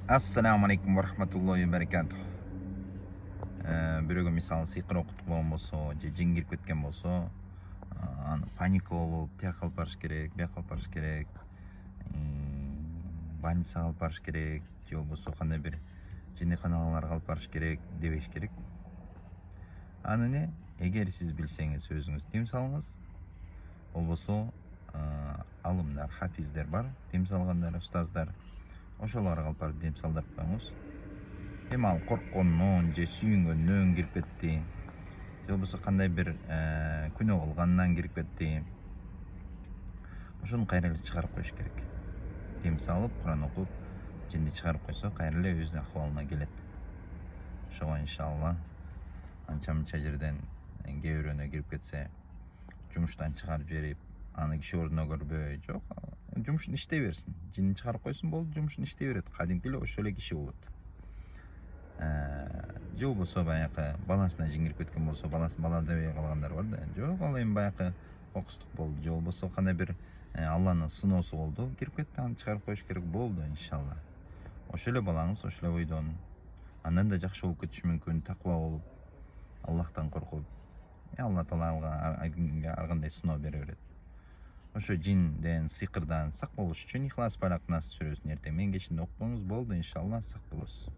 Assalamu alaikum wa rahmatullahi wa barakatuh. Бирөөгө мисалы сыйкыр окутуп болгон болсо же жин кирип кеткен болсо, аны паника болуп, тияка алып барыш керек, бияка алып барыш керек, больницага алып барыш керек, же болбосо кандай бир жинниканаларга алып барыш керек дебеш керек. Аны не? Эгер сиз билсеңиз, өзүңүз тыйым салыңыз. Болбосо, алымдар, хафиздер бар, тыйым салгандар, устаздар. Ошолорго алып барып тыйым салдырып коюңуз. Эми ал корккондон же сүйүнгөндөн кирип кетти, же болбосо кандай бир күнөө кылгандан кирип кетти. Ошону кайра эле чыгарып коюш керек. Тыйым салып, Куран окуп, жинди чыгарып койсо, кайра эле өзүнүн акыбалына келет. Ошого иншалла анча мынча жерден кээ бирөөнө кирип кетсе, жумуштан чыгарып жиберип, аны киши ордуна көрбөй, жок, жумушун иштей берсин. Жинин чыгарып койсун, болду, жумушун иштей берет. Кадимки эле ошол эле киши болот. Же болбосо баягы баласына жин кирип кеткен болсо, баласын бала дебей калгандар бар да. Жок, ал эми баягы окустук болду, же болбосо кандай бир Алланын сыноосу болду, кирип кетти, аны чыгарып коюш керек, болду иншалла. Ошол эле балаңыз, ошол эле бойдон андан да жакшы болуп кетиши мүмкүн, такыба болуп, Аллахтан коркуп. Алла таала ар кандай сыноо бере берет. Ошо жинден, сыйкырдан сак болуш үчүн Ихлас Фалак Нас сүрөсүн эртең менен кечинде окуңуз, болду иншалла сак болосуз.